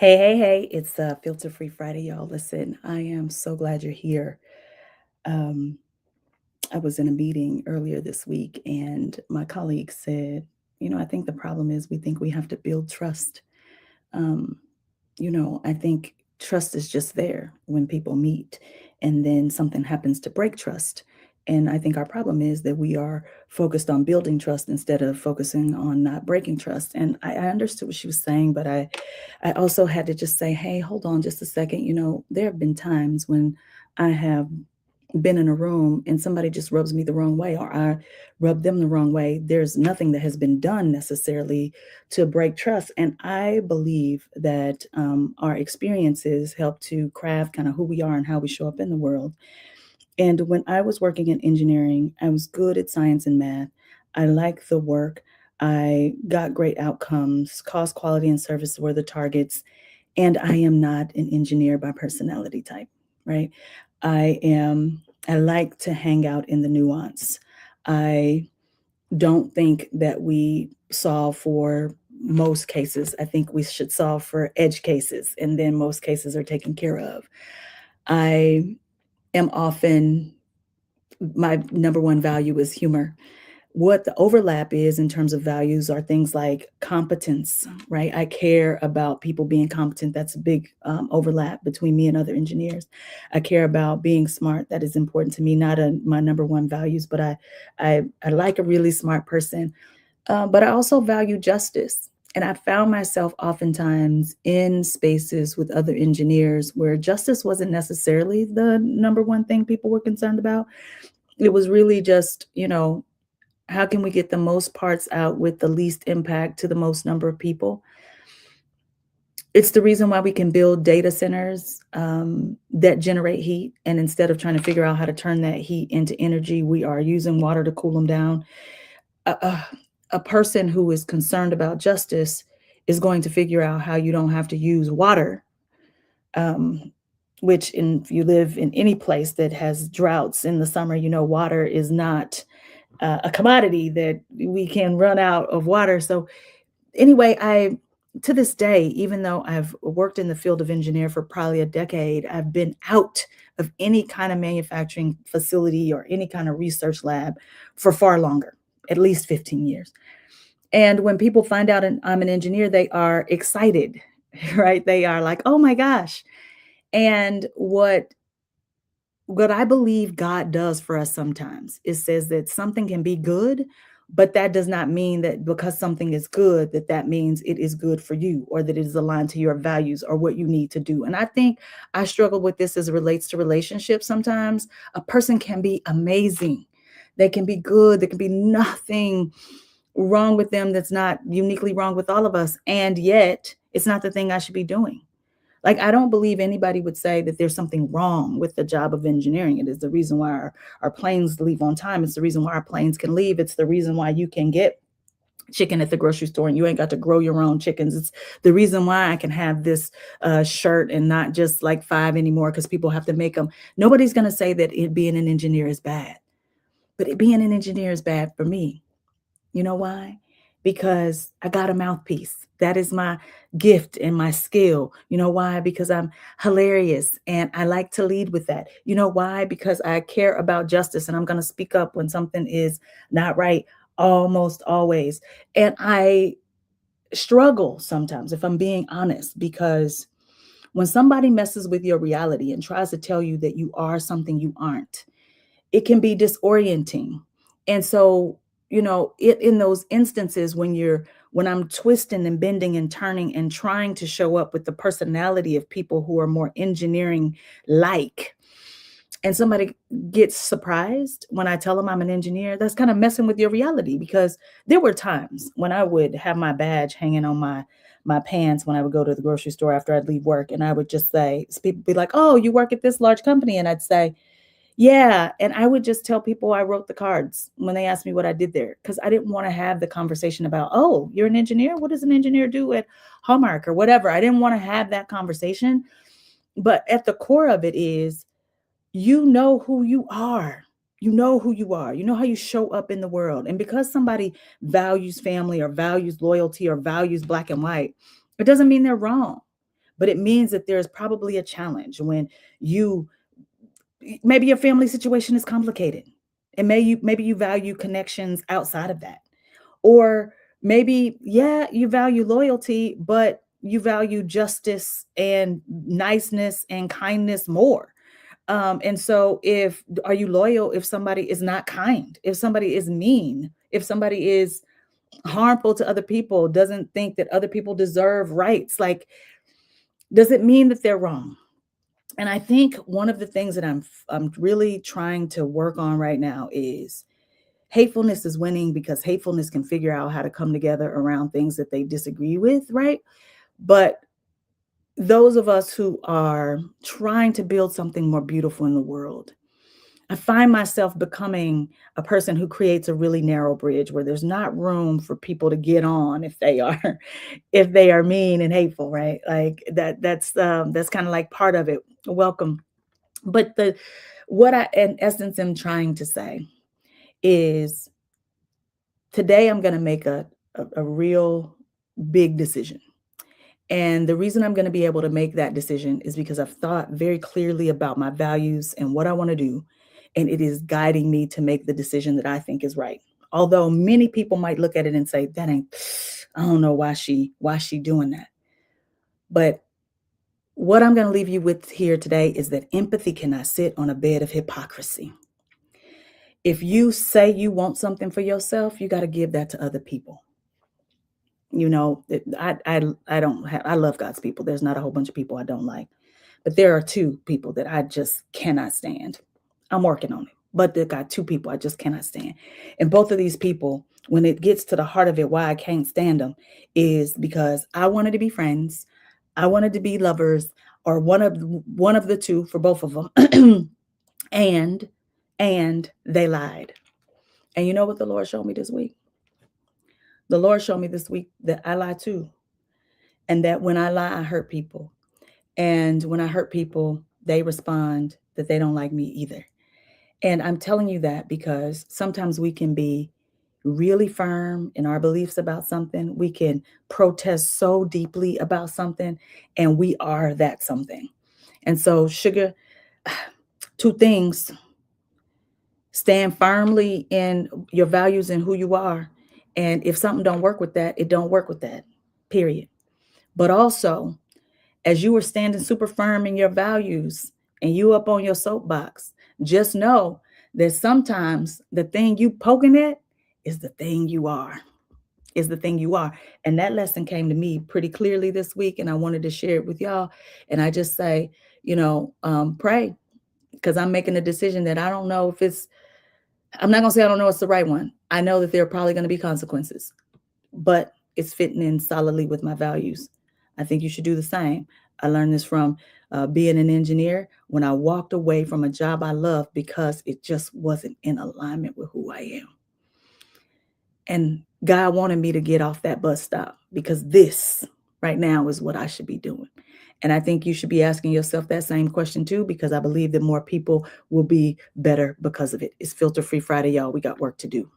Hey, it's Filter Free Friday, y'all. Listen, I am so glad you're here. Um, I was in a meeting earlier this week, and my colleague said, I think the problem is we think we have to build trust. Um, I think trust is just there when people meet, and then something happens to break trust. And I think our problem is that we are focused on building trust instead of focusing on not breaking trust. And I understood what she was saying, but I also had to just say, hey, hold on just a second. There have been times when I have been in a room and somebody just rubs me the wrong way or I rub them the wrong way. There's nothing that has been done necessarily to break trust. And I believe that our experiences help to craft kind of who we are and how we show up in the world. And when I was working in engineering, I was good at science and math. I liked the work. I got great outcomes. Cost, quality, and service were the targets. And I am not an engineer by personality type, right? I like to hang out in the nuance. I don't think that we solve for most cases. I think we should solve for edge cases, and then most cases are taken care of. I am often, my number one value is humor. What the overlap is in terms of values are things like competence, right? I care about people being competent. That's a big overlap between me and other engineers. I care about being smart. That is important to me. Not my number one values, but I like a really smart person. But I also value justice. And I found myself oftentimes in spaces with other engineers where justice wasn't necessarily the number one thing people were concerned about. It was really just, how can we get the most parts out with the least impact to the most number of people? It's the reason why we can build data centers that generate heat. And instead of trying to figure out how to turn that heat into energy, we are using water to cool them down. A person who is concerned about justice is going to figure out how you don't have to use water, um, if you live in any place that has droughts in the summer, water is not a commodity that we can run out of water. So anyway, I to this day, even though I've worked in the field of engineer for probably a decade, I've been out of any kind of manufacturing facility or any kind of research lab for far longer, at least 15 years. And when people find out I'm an engineer, they are excited, right? They are like, "Oh my gosh." And what I believe God does for us sometimes is says that something can be good, but that does not mean that because something is good, that that means it is good for you or that it is aligned to your values or what you need to do. And I think I struggle with this as it relates to relationships sometimes. A person can be amazing. They can be good. There can be nothing wrong with them that's not uniquely wrong with all of us. And yet, it's not the thing I should be doing. Like, I don't believe anybody would say that there's something wrong with the job of engineering. It is the reason why our planes leave on time. It's the reason why our planes can leave. It's the reason why you can get chicken at the grocery store and you ain't got to grow your own chickens. It's the reason why I can have this shirt and not just like five anymore because people have to make them. Nobody's going to say that being an engineer is bad, but being an engineer is bad for me. You know why? Because I got a mouthpiece. That is my gift and my skill. You know why? Because I'm hilarious and I like to lead with that. You know why? Because I care about justice and I'm going to speak up when something is not right almost always. And I struggle sometimes, if I'm being honest, because when somebody messes with your reality and tries to tell you that you are something you aren't, it can be disorienting. And so, in those instances when I'm twisting and bending and turning and trying to show up with the personality of people who are more engineering like, and somebody gets surprised when I tell them I'm an engineer, that's kind of messing with your reality because there were times when I would have my badge hanging on my pants when I would go to the grocery store after I'd leave work and I would just say, people be like, "Oh, you work at this large company." And I'd say, yeah, and I would just tell people I wrote the cards when they asked me what I did there, because I didn't wanna have the conversation about, "Oh, you're an engineer? What does an engineer do at Hallmark?" or whatever. I didn't wanna have that conversation, but at the core of it is, you know who you are. You know who you are. You know how you show up in the world, and because somebody values family or values loyalty or values black and white, it doesn't mean they're wrong. but it means that there's probably a challenge when you maybe your family situation is complicated. And maybe you value connections outside of that. Or maybe, yeah, you value loyalty, but you value justice and niceness and kindness more. And so if are you loyal if somebody is not kind, if somebody is mean, if somebody is harmful to other people, doesn't think that other people deserve rights, like, does it mean that they're wrong? And I think one of the things that I'm really trying to work on right now is hatefulness is winning because hatefulness can figure out how to come together around things that they disagree with, right? But those of us who are trying to build something more beautiful in the world, I find myself becoming a person who creates a really narrow bridge where there's not room for people to get on if they are if they are mean and hateful, right? Like that's kind of like part of it. Welcome. But the what I in essence am trying to say is today I'm going to make a real big decision. And the reason I'm going to be able to make that decision is because I've thought very clearly about my values and what I want to do. And it is guiding me to make the decision that I think is right. Although many people might look at it and say, that ain't, I don't know why she doing that. But what I'm going to leave you with here today is that empathy cannot sit on a bed of hypocrisy. If you say you want something for yourself, you got to give that to other people. I don't have, I love God's people. There's not a whole bunch of people I don't like, but there are two people that I just cannot stand. I'm working on it, but there got two people I just cannot stand. And both of these people, when it gets to the heart of it, why I can't stand them is because I wanted to be friends. I wanted to be lovers or one of the two for both of them. and they lied. And you know what the Lord showed me this week? The Lord showed me this week that I lie too. And that when I lie, I hurt people. And when I hurt people, they respond that they don't like me either. And I'm telling you that because sometimes we can be really firm in our beliefs about something. We can protest so deeply about something, and we are that something. And so, sugar, two things: stand firmly in your values and who you are. And if something don't work with that, it don't work with that, period. But also, as you were standing super firm in your values and you up on your soapbox, just know that sometimes the thing you poking at is the thing you are, is the thing you are. And that lesson came to me pretty clearly this week, and I wanted to share it with y'all. And I just say, pray, because I'm making a decision that I don't know if it's, I'm not gonna say I don't know it's the right one. I know that there are probably going to be consequences, but it's fitting in solidly with my values. I think you should do the same. I learned this from being an engineer when I walked away from a job I loved because it just wasn't in alignment with who I am. And God wanted me to get off that bus stop because this right now is what I should be doing. And I think you should be asking yourself that same question too, because I believe that more people will be better because of it. It's Filter Free Friday, y'all. We got work to do.